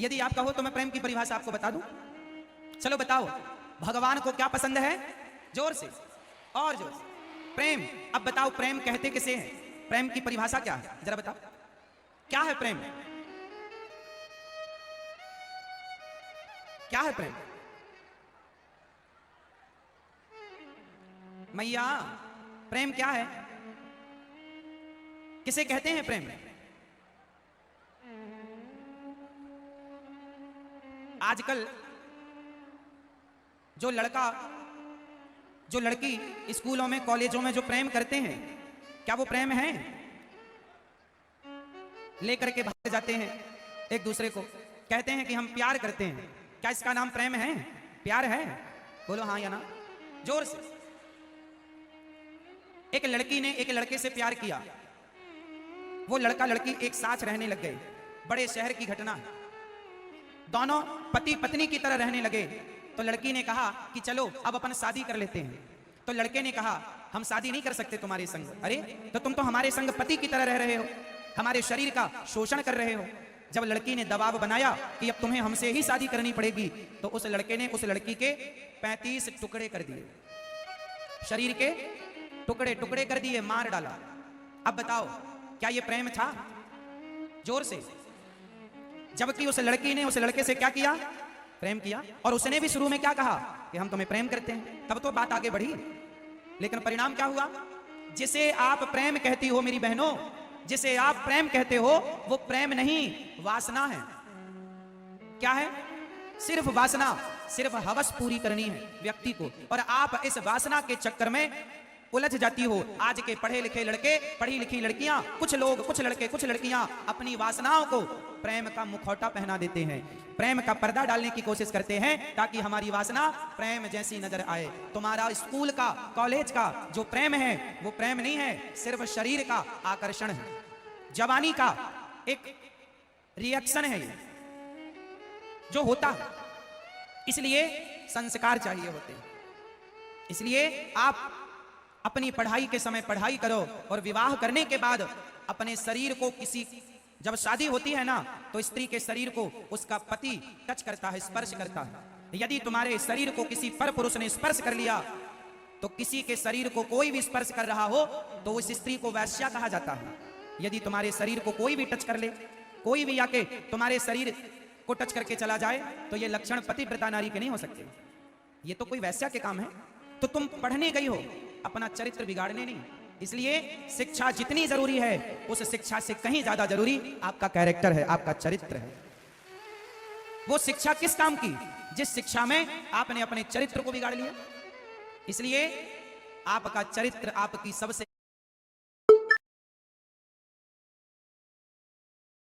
यदि आप कहो तो मैं प्रेम की परिभाषा आपको बता दूं। चलो बताओ, भगवान को क्या पसंद है? जोर से और जोर से। प्रेम। अब बताओ प्रेम कहते किसे हैं? प्रेम की परिभाषा क्या है जरा बताओ, क्या है प्रेम? क्या है प्रेम? मैया, प्रेम क्या है? किसे कहते हैं प्रेम? आजकल जो लड़का जो लड़की स्कूलों में कॉलेजों में जो प्रेम करते हैं, क्या वो प्रेम है? लेकर के भाग जाते हैं एक दूसरे को, कहते हैं कि हम प्यार करते हैं। क्या इसका नाम प्रेम है? प्यार है? बोलो हाँ या ना, जोर से। एक लड़की ने एक लड़के से प्यार किया, वो लड़का लड़की एक साथ रहने लग गए। बड़े शहर की घटना है। दोनों पति पत्नी की तरह रहने लगे। तो लड़की ने कहा कि चलो अब अपन शादी कर लेते हैं। तो लड़के ने कहा हम शादी नहीं कर सकते तुम्हारे संग। अरे तो तुम तो हमारे संग पति की तरह रह रहे हो, हमारे शरीर का शोषण कर रहे हो। जब लड़की ने दबाव बनाया कि अब तुम्हें हमसे ही शादी करनी पड़ेगी, तो उस लड़के ने उस लड़की के 35 टुकड़े कर दिए, शरीर के टुकड़े टुकड़े कर दिए, मार डाला। अब बताओ क्या ये प्रेम था? जोर से। जबकि उस लड़की ने उस लड़के से क्या किया? प्रेम किया। और उसने भी शुरू में क्या कहा कि हम तुम्हें प्रेम करते हैं, तब तो बात आगे बढ़ी। लेकिन परिणाम क्या हुआ? जिसे आप प्रेम कहती हो मेरी बहनों, जिसे आप प्रेम कहते हो वो प्रेम नहीं, वासना है। क्या है? सिर्फ वासना, सिर्फ हवस पूरी करनी है व्यक्ति को, और आप इस वासना के चक्कर में उलझ जाती हो। आज के पढ़े लिखे लड़के, पढ़ी लिखी लड़कियां, कुछ लोग, कुछ लड़के, कुछ लड़कियां अपनी वासनाओं को प्रेम का मुखौटा पहना देते हैं, प्रेम का पर्दा डालने की कोशिश करते हैं ताकि हमारी वासना प्रेम जैसी नजर आए। तुम्हारा स्कूल का, कॉलेज का जो प्रेम है वो प्रेम नहीं है, सिर्फ शरीर का आकर्षण है, जवानी का एक रिएक्शन है ये जो होता है। इसलिए संस्कार चाहिए होते हैं। इसलिए आप अपनी पढ़ाई के समय पढ़ाई करो, और विवाह करने के बाद अपने शरीर को किसी, जब शादी होती है ना तो स्त्री के शरीर को उसका पति टच करता है, स्पर्श करता है। यदि तुम्हारे शरीर को किसी पर पुरुष ने स्पर्श कर लिया, तो किसी के शरीर को कोई भी स्पर्श कर रहा हो तो उस स्त्री को वैश्या कहा जाता है। यदि तुम्हारे शरीर को कोई भी टच कर ले, कोई भी आके तुम्हारे शरीर को टच करके चला जाए, तो ये लक्षण पतिव्रता नारी के नहीं हो सकते, ये तो कोई वैश्या के काम है। तो तुम पढ़ने गई हो, अपना चरित्र बिगाड़ने नहीं। इसलिए शिक्षा जितनी जरूरी है, उस शिक्षा से कहीं ज्यादा जरूरी आपका कैरेक्टर है, आपका चरित्र है। वो शिक्षा किस काम की? जिस शिक्षा में आपने अपने चरित्र को बिगाड़ लिया। इसलिए आपका चरित्र आपकी सबसे